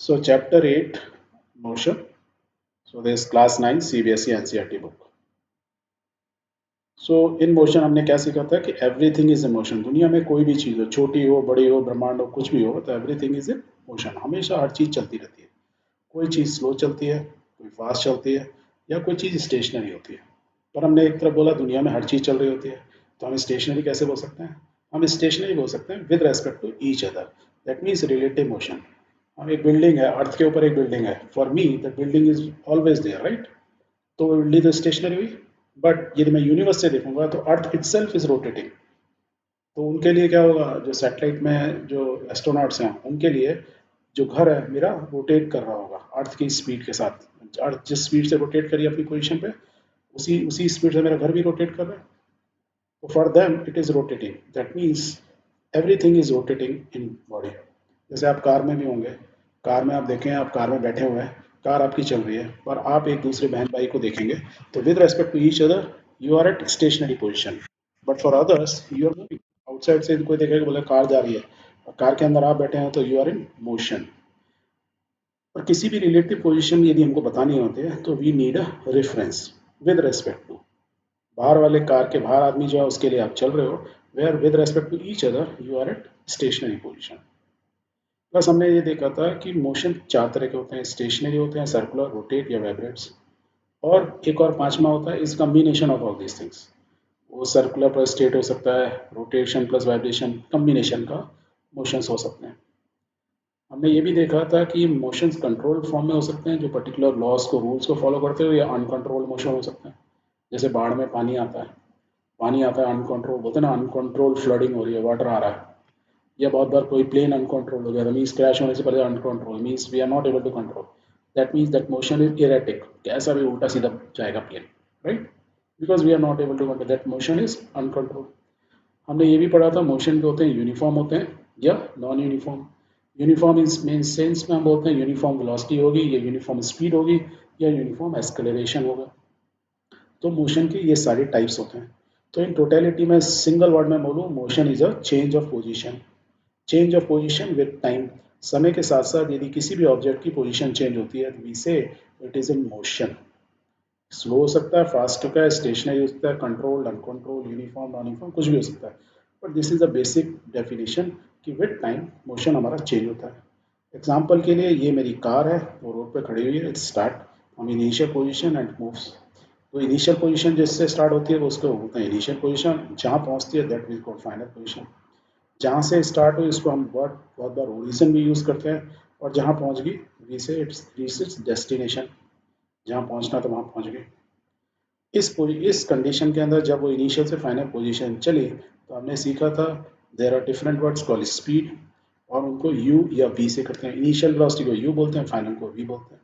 So chapter 8, motion. So this class 9 CBSE NCERT book. So in motion हमने क्या सीखा था कि एवरीथिंग इज ए मोशन। दुनिया में कोई भी चीज़ हो, छोटी हो, बड़ी हो, ब्रह्मांड हो, कुछ भी हो, तो एवरीथिंग इज ए मोशन। हमेशा हर चीज़ चलती रहती है। कोई चीज़ स्लो चलती है, कोई फास्ट चलती है, या कोई चीज़ स्टेशनरी होती है। पर हमने एक तरफ बोला दुनिया में हर चीज़ चल रही होती है, तो हम स्टेशनरी कैसे बोल सकते हैं? हम स्टेशनरी बोल सकते हैं with respect to each other. That means relative motion. हम एक बिल्डिंग है, अर्थ के ऊपर एक बिल्डिंग है, for me that building is always there, right? तो बिल्डिंग तो स्टेशनरी हुई। बट यदि मैं यूनिवर्स से देखूंगा तो अर्थ इटसेल्फ इज रोटेटिंग। तो उनके लिए क्या होगा, जो सैटेलाइट में जो एस्ट्रोनॉट्स हैं उनके लिए जो घर है मेरा रोटेट कर रहा होगा अर्थ की स्पीड के साथ। अर्थ जिस स्पीड से रोटेट करी अपनी पोजीशन पे, उसी उसी स्पीड से मेरा घर भी रोटेट कर रहा है। तो for them it is rotating. That means everything is rotating in body. जैसे आप कार में भी होंगे, कार में आप देखें, आप कार में बैठे हुए हैं, कार आपकी चल रही है, और आप एक दूसरे बहन भाई को देखेंगे, तो with respect to each other you are at stationary position. But for others you are moving. Outside से कोई देखेगा, बोले कार जा रही है, और कार के अंदर आप बैठे हैं, तो यू आर इन मोशन। और किसी भी रिलेटिव पोजिशन यदि हमको बतानी होती है तो we need a reference with respect to. बाहर वाले कार के बाहर आदमी जो है उसके लिए आप चल रहे हो, where with respect to each other you are at stationary position. Plus हमने ये देखा था कि मोशन चार तरह के होते हैं, स्टेशनरी होते हैं, सर्कुलर, रोटेट या वाइब्रेट्स। और एक और पांचवा होता है is combination of all these things. वो सर्कुलर प्लस स्टेट हो सकता है, रोटेशन प्लस वाइब्रेशन, कम्बिनेशन का मोशंस हो सकते हैं। हमने ये भी देखा था कि मोशंस कंट्रोल फॉर्म में हो सकते हैं, जो पर्टिकुलर लॉज को, रूल्स को फॉलो करते हुए, या अनकंट्रोल मोशन हो सकते हैं। जैसे बाढ़ में पानी आता है, पानी आता है अनकंट्रोल, बोलते हैं ना अनकंट्रोल फ्लडिंग हो रही है, वाटर आ रहा है। या बहुत बार कोई प्लेन अनकंट्रोल हो गया, मीन्स क्रैश होने से पहले uncontrol, means we are not able to control. That means that motion is erratic, कैसा भी उल्टा सीधा जाएगा plane, right? Because we are not able to control, that motion is uncontrol. हमने ये भी पढ़ा था मोशन के होते हैं यूनिफॉर्म होते हैं या non uniform. Uniform in main sense में हम बोलते हैं यूनिफॉर्म वेलोसिटी होगी, या यूनिफॉर्म स्पीड होगी, या यूनिफॉर्म एक्सेलरेशन होगा। तो मोशन के ये सारे टाइप्स होते हैं। तो इन टोटलिटी में सिंगल वर्ड में बोलूँ, motion is a change of position. Change of position with time. समय के साथ साथ यदि किसी भी ऑब्जेक्ट की पोजिशन चेंज होती है तो वी से it is in motion. Slow हो सकता है, फास्ट होता है, स्टेशनरी हो सकता है, controlled, uncontrolled, uniform, non uniform, कुछ भी हो सकता है। But this is the basic definition कि विद टाइम मोशन हमारा चेंज होता है। एग्जाम्पल के लिए ये मेरी कार है, वो रोड पे खड़ी हुई है, it's start from initial position and moves. तो इनिशियल पोजीशन जिससे स्टार्ट होती है वो उसको बोलते हैं इनिशियल पोजीशन, जहाँ पहुँचती है that we call final position. जहाँ से स्टार्ट हुई इसको हम बहुत बहुत बार ओरिजिन भी यूज़ करते हैं, और जहाँ पहुँच गई वी से इट्स रीच इट्स डेस्टिनेशन। जहाँ पहुँचना तो वहाँ पहुँच गई। इस कंडीशन के अंदर जब वो इनिशियल से फाइनल पोजीशन चली, तो हमने सीखा था there are different words call speed, और उनको यू या वी से करते हैं। इनिशियल वेलोसिटी को यू बोलते हैं, फाइनल को वी बोलते हैं।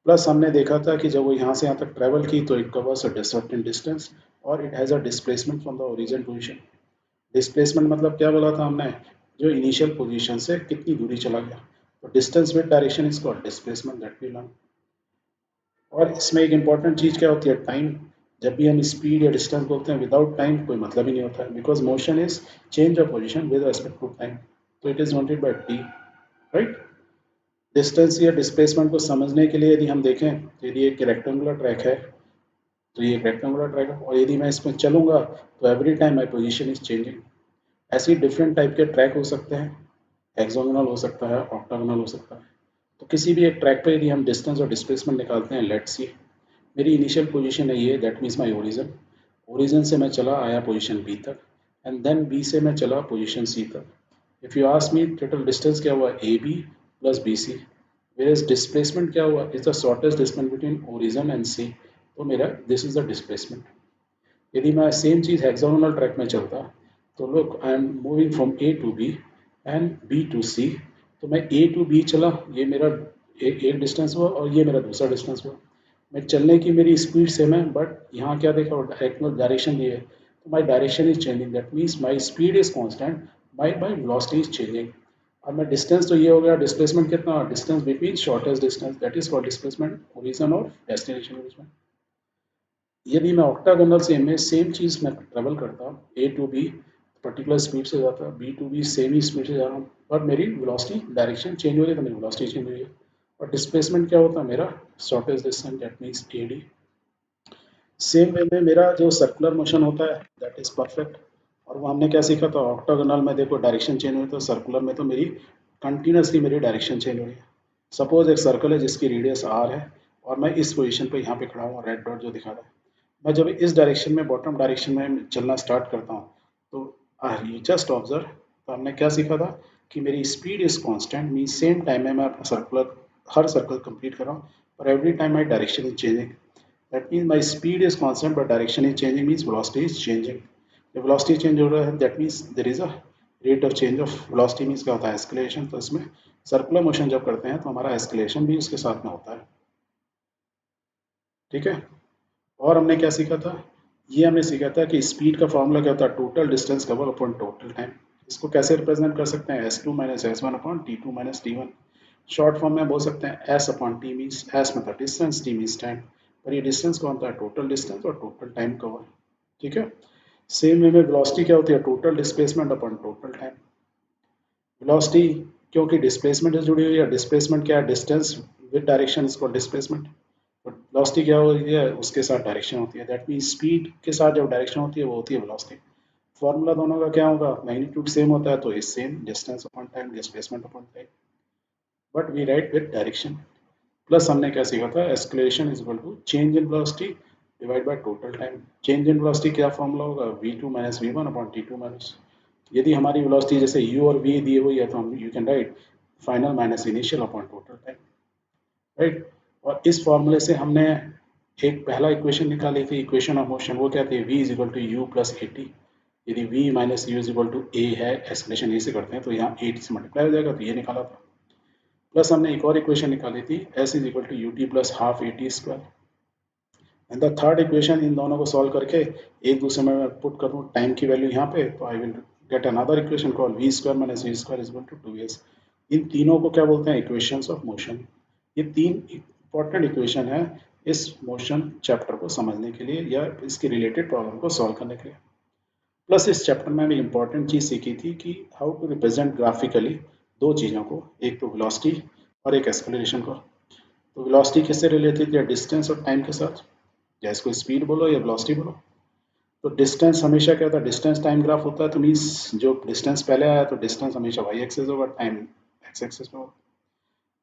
प्लस हमने देखा था कि जब वो यहाँ से यहाँ तक ट्रेवल की तो it covers a certain distance, और it has a displacement from the origin position. Displacement मतलब क्या बोला था हमने, जो इनिशियल पोजीशन से कितनी दूरी चला गया। तो distance with direction is called displacement, that we learn. और इसमें एक इंपॉर्टेंट चीज़ क्या होती है, टाइम। जब भी हम स्पीड या डिस्टेंस बोलते हैं, विदाउट टाइम कोई मतलब ही नहीं होता है, because motion is change of position with respect to time. तो it is noted by T, right? Distance या डिस्प्लेसमेंट को समझने के लिए यदि हम देखें, तो यदि एक रेक्टेंगुलर ट्रैक है, तो ये एक रेक्टेंगुलर ट्रैक है, और यदि मैं इसमें चलूंगा तो every time my position is changing. ऐसे ही डिफरेंट टाइप के ट्रैक हो सकते हैं, हेक्सागोनल हो सकता है, ऑक्टागोनल हो सकता है। तो किसी भी एक ट्रैक पे यदि हम डिस्टेंस और डिस्प्लेसमेंट निकालते हैं, लेट्स सी मेरी इनिशियल पोजीशन है ये, that means my origin. Origin से मैं चला आया पोजीशन बी तक, एंड देन बी से मैं चला पोजीशन सी तक। If you ask me total distance क्या हुआ, A B plus B C. whereas displacement क्या हुआ, is the shortest distance between origin and C. तो मेरा दिस इज द डिस्प्लेसमेंट। यदि मैं सेम चीज़ हेक्सागोनल ट्रैक में चलता, तो look I am moving from A to B and B to C. तो मैं ए टू बी चला, ये मेरा एक डिस्टेंस हुआ, और ये मेरा दूसरा डिस्टेंस हुआ। मैं चलने की मेरी स्पीड सेम है, बट यहाँ क्या देखा, डायरेक्शन दी है, तो माई direction is changing. That means my speed is constant, my velocity is changing. अब मैं डिस्टेंस तो ये हो गया, डिस्प्लेसमेंट कितना, distance between shortest distance, that is called displacement, origin और डेस्टिनेशन ओरिजिन। यदि मैं ऑक्टागोनल से में सेम चीज़ मैं ट्रेवल करता A to B, particular speed से जाता है, बी टू बी सेम ही स्पीड से जा रहा हूँ, बट मेरी वेलोसिटी डायरेक्शन चेंज हो रही है तो मेरी वेलोसिटी चेंज हो रही है। और डिस्प्लेसमेंट क्या होता है मेरा, shortage distance, that means A D. Same way में मेरा जो सर्कुलर मोशन होता है दैट इज परफेक्ट। और वो हमने क्या सीखा था, ऑक्टागोनल में देखो डायरेक्शन चेंज हुई, तो सर्कुलर में तो मेरी कंटिन्यूसली मेरी डायरेक्शन चेंज हो रही है। सपोज एक सर्कल है जिसकी रेडियस आर है और मैं इस पोजीशन पे यहाँ पे खड़ा हूँ, रेड डॉट जो दिखा रहा है, मैं जब इस डायरेक्शन में बॉटम डायरेक्शन में चलना स्टार्ट करता हूँ तो यू जस्ट ऑब्जर्व, तो हमने क्या सीखा था कि मेरी speed is constant, mean same time में मैं अपना सर्कुलर हर सर्कल कंप्लीट कर रहा हूँ, और every time my direction is changing. That means my speed is constant but direction is changing, means velocity is changing. जब velocity change हो रहा है that means there is a rate of change of velocity, means क्या होता है escalation। तो इसमें circular motion जब करते हैं तो हमारा escalation भी उसके साथ में होता है। ठीक है। और हमने क्या सीखा था, ये हमने सीखा था कि स्पीड का फॉर्मूला क्या होता है, total distance cover upon total time. इसको कैसे रिप्रेजेंट कर सकते हैं, S two minus S one upon T two minus T one. Short form में बोल सकते हैं S upon T, means S मतलब डिस्टेंस, टी मीन्स टाइम। पर ये डिस्टेंस कौन होता है, टोटल डिस्टेंस और टोटल टाइम कवर। ठीक है। सेम वे में वेलोसिटी क्या होती है, total displacement upon total time. Velocity क्योंकि डिस्प्लेसमेंट से जुड़ी हुई है, डिस्प्लेसमेंट क्या है, डिस्टेंस विद डायरेक्शन इसको डिस्प्लेसमेंट। वेलोसिटी क्या होती है, उसके साथ डायरेक्शन होती है, दैट मीन स्पीड के साथ जब डायरेक्शन होती है वो होती है वेलोसिटी। फॉर्मूला दोनों का क्या होगा, मैग्नीट्यूड सेम होता है तो is same, distance upon time, displacement upon time, but we write with direction. Plus हमने क्या सीखा था, acceleration is equal to change in velocity divide by total time. Change in velocity क्या फॉर्मूला होगा, V two minus V one upon T two minus, यदि हमारी velocity जैसे u और v दी हुई है तो हम you can write final minus initial upon total time, right. और इस फॉर्मूले से हमने एक पहला इक्वेशन निकाली थी, इक्वेशन ऑफ मोशन, वो क्या थी, v is equal to U plus A T. यदि v minus U is equal to A है, एस्केलेशन ए से करते हैं तो यहाँ ए टी से मल्टीप्लाई हो जाएगा, तो ये निकाला था। प्लस हमने एक और इक्वेशन निकाली थी, s is equal to U T plus half A T square. And the third equation, इन दोनों को सॉल्व करके एक दूसरे में पुट कर दूँ टाइम की वैल्यू यहाँ पे, तो I will get another equation call V square minus V square is equal to two S. इन तीनों को क्या बोलते हैं, इक्वेशंस ऑफ मोशन। ये तीन इंपॉर्टेंट इक्वेशन है इस मोशन चैप्टर को समझने के लिए या इसके रिलेटेड प्रॉब्लम को सॉल्व करने के लिए। प्लस इस चैप्टर में हमें इंपॉर्टेंट चीज़ सीखी थी कि हाउ टू रिप्रेजेंट ग्राफिकली दो चीज़ों को, एक तो वेलोसिटी और एक एक्सेलरेशन को। तो वेलोसिटी किससे रिलेटेड है, डिस्टेंस और टाइम के साथ, या इसको स्पीड बोलो या वेलोसिटी बोलो। तो डिस्टेंस हमेशा क्या होता है, डिस्टेंस टाइम ग्राफ होता है, तो मीन्स जो डिस्टेंस पहले आया तो डिस्टेंस हमेशा वाई एक्सेस होगा, टाइम एक्स एक्सेस में होगा।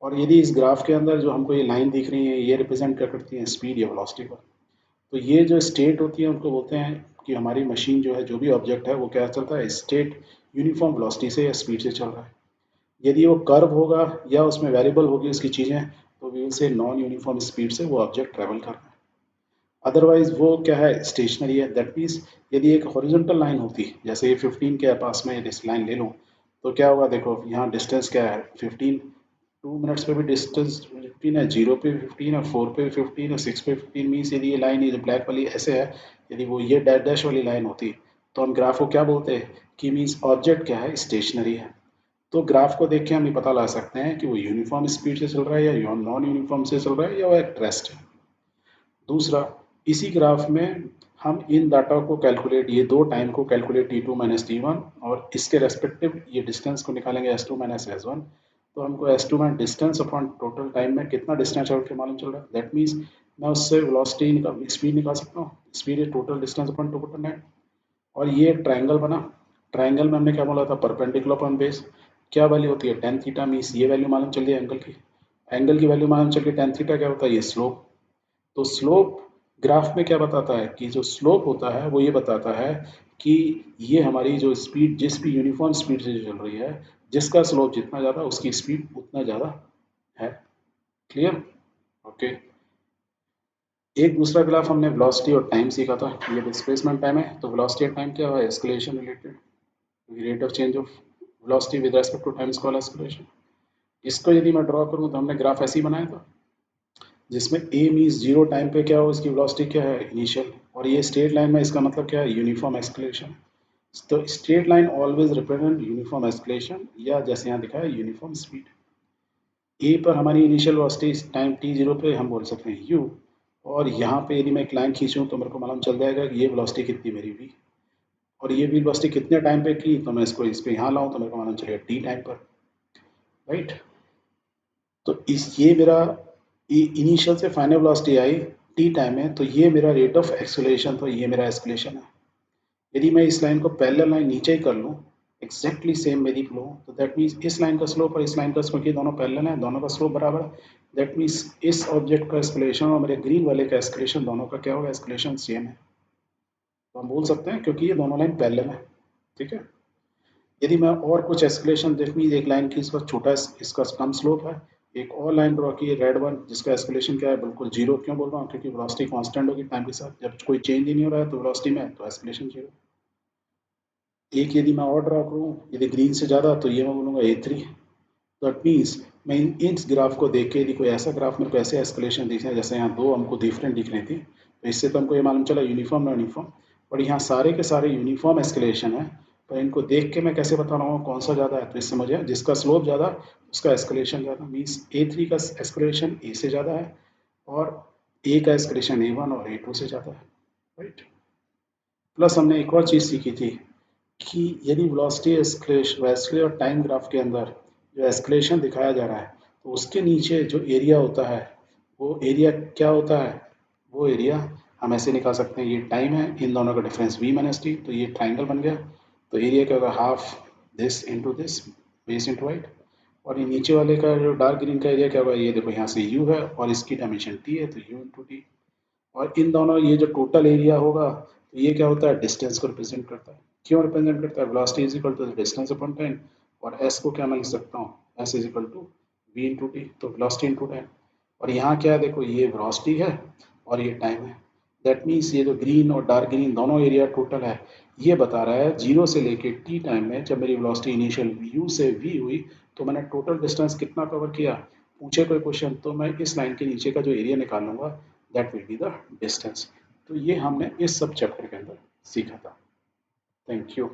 और यदि इस ग्राफ के अंदर जो हमको ये लाइन दिख रही है ये रिप्रेजेंट क्या करती है, स्पीड या वेलोसिटी को। तो ये जो स्टेट होती है उनको बोलते हैं कि हमारी मशीन जो है, जो भी ऑब्जेक्ट है वो क्या चलता है, स्टेट यूनिफॉर्म वेलोसिटी से या स्पीड से चल रहा है। यदि वो कर्व होगा या उसमें वेरिएबल होगी उसकी चीज़ें, तो we will say non uniform speed से वो ऑब्जेक्ट ट्रेवल कर रहा है। अदरवाइज वो क्या है, स्टेशनरी है। दैट मीन्स यदि एक हॉरिजॉन्टल लाइन होती, जैसे ये 15 के पास में यदि इस लाइन ले लूँ, तो क्या होगा, देखो यहाँ डिस्टेंस क्या है 15, 2 मिनट्स पे भी डिस्टेंस 15 है, 0 पे भी 15 है, 4 पे भी 15 है, 6 पे 15, मीन्स यदि ये लाइन, ये जो ब्लैक वाली ऐसे है, यदि वो ये डैश डैश वाली लाइन होती तो हम ग्राफ को क्या बोलते हैं कि मीन्स ऑब्जेक्ट क्या है, स्टेशनरी है। तो ग्राफ को देख के हम ये पता लगा सकते हैं कि वो यूनिफॉर्म स्पीड से चल रहा है या नॉन यूनिफॉर्म से चल रहा है या वो एक रेस्ट है। दूसरा, इसी ग्राफ में हम इन डाटा को कैलकुलेट, ये दो टाइम को calculate T two minus T one और इसके रेस्पेक्टिव ये डिस्टेंस को निकालेंगे S two minus S one. तो हमको S two minus distance upon total time में कितना डिस्टेंस चल के मालूम चल रहा है, दैट मीन्स मैं उससे वेलोसिटी निकाल, स्पीड निकाल सकता हूँ, speed is total distance upon total time. और ये एक ट्राइंगल बना, ट्राइंगल में हमने क्या बोला था, परपेंडिकुलर अपॉन बेस, क्या वैल्यू होती है, टेन थीटा, मीन्स ये वैल्यू मालूम चल गई एंगल की, एंगल की वैल्यू मालूम चल गई, टेन थीटा क्या होता है, ये स्लोप। तो स्लोप ग्राफ में क्या बताता है कि जो स्लोप होता है वो ये बताता है कि ये हमारी जो स्पीड, जिस भी यूनिफॉर्म स्पीड से चल रही है, जिसका स्लोप जितना ज़्यादा उसकी स्पीड उतना ज़्यादा है। Clear, okay. एक दूसरा ग्राफ हमने वेलोसिटी और टाइम सीखा था, ये डिस्प्लेसमेंट टाइम है, तो वेलोसिटी और टाइम क्या है, acceleration related, rate of change of velocity with respect to time is called acceleration. इसको यदि मैं ड्रॉ करूँ तो हमने ग्राफ ऐसे ही बनाया था, जिसमें a मीन्स जीरो टाइम पे क्या हो, इसकी वेलोसिटी क्या है, इनिशियल, और ये स्ट्रेट लाइन में इसका मतलब क्या है, यूनिफॉर्म एक्सक्लेशन। तो straight line always represent uniform escalation, या जैसे यहाँ दिखा है यूनिफॉर्म स्पीड। a पर हमारी initial velocity time t zero पे हम बोल सकते हैं u, और यहाँ पे यदि मैं एक लाइन खींचूँ तो मेरे को मालूम चल जाएगा कि ये वेलोसिटी कितनी मेरी v। और ये व्हील वेलोसिटी कितने टाइम पे की, तो मैं इसको इस पे यहाँ लाऊं तो मेरे को मालूम चलेगा टी टाइम पर, राइट। तो इस ये मेरा इनिशियल से final velocity I T time है, तो ये मेरा रेट ऑफ एक्सेलरेशन, तो ये मेरा एक्सेलरेशन है। यदि मैं इस लाइन को पैरेलल लाइन नीचे ही कर लूँ, एग्जैक्टली सेम मेरी फ्लो, तो दैट मीन्स इस लाइन का स्लोप और इस लाइन का स्लोप, क्योंकि दोनों पैरेलल हैं, दोनों का स्लोप बराबर है, दैट मीन्स इस ऑब्जेक्ट का एस्केलेशन और मेरे ग्रीन वाले का एस्केलेशन, दोनों का क्या होगा, एस्केलेशन सेम है। तो हम बोल सकते हैं क्योंकि ये दोनों लाइन पैरेलल है, ठीक है। यदि मैं और कुछ एस्केलेशन देख ली, एक लाइन की इसका छोटा, इसका कम स्लोप है, एक और लाइन ड्रॉ की रेड वन, जिसका एस्केलेशन क्या है, बिल्कुल जीरो। क्यों बोल रहा हूँ, क्योंकि वेलोसिटी कांस्टेंट होगी टाइम के साथ, जब कोई चेंज ही नहीं हो रहा है तो वेलोसिटी में, तो एस्केलेशन जीरो। एक यदि मैं और ड्रॉ करूँ, यदि ग्रीन से ज़्यादा, तो ये मैं बोलूँगा A3। दैट मीन्स मैं इस ग्राफ को देख के, यदि कोई ऐसा ग्राफ मेरे को ऐसे एस्केलेशन दिख रहे हैं, जैसे यहाँ दो हमको डिफरेंट दिख रही थी, तो इससे तो हमको ये मालूम चला यूनिफॉर्म ना यूनिफॉर्म, बट यहाँ सारे के सारे यूनिफॉर्म एस्केलेशन है। पर इनको देख के मैं कैसे बता रहा हूँ कौन सा ज़्यादा है, तो इससे मुझे जिसका स्लोप ज़्यादा उसका एस्केलेशन ज़्यादा, मीन्स A3 का एस्केलेशन ए से ज़्यादा है, और ए का एस्केलेशन A1 और A2 से ज़्यादा है, राइट। प्लस हमने एक और चीज़ सीखी थी कि यदि वेलोसिटी वेलोसिटी और टाइम ग्राफ के अंदर जो एस्केलेशन दिखाया जा रहा है, तो उसके नीचे जो एरिया होता है, वो एरिया क्या होता है, वो एरिया हम ऐसे निकाल सकते हैं, ये टाइम है, इन दोनों का डिफरेंस v माइनस टी, तो ये ट्राइंगल बन गया। तो एरिया क्या होगा, half this into this, base into height. और ये नीचे वाले का जो डार्क ग्रीन का एरिया क्या होगा, ये देखो यहाँ से u है और इसकी डायमेंशन t है, तो u इंटू टी। और इन दोनों ये जो टोटल एरिया होगा, तो ये क्या होता है, डिस्टेंस को रिप्रेजेंट करता है। क्यों रिप्रेजेंट करता है, velocity is equal to distance upon time, और s को क्या मैं लिख सकता हूँ, s is equal to v into T, तो वेलोसिटी इंटू टाइम। और यहाँ क्या है, देखो ये वेलोसिटी है और ये टाइम है। दैट मीन्स ये जो ग्रीन और डार्क ग्रीन दोनों एरिया टोटल है, ये बता रहा है जीरो से लेके टी टाइम में, जब मेरी वेलोसिटी इनिशियल u से v हुई, तो मैंने टोटल डिस्टेंस कितना कवर किया। पूछे कोई क्वेश्चन तो मैं इस लाइन के नीचे का जो एरिया निकाल लूंगा, that will be the distance. तो ये हमने इस सब चैप्टर के अंदर सीखा था। Thank you.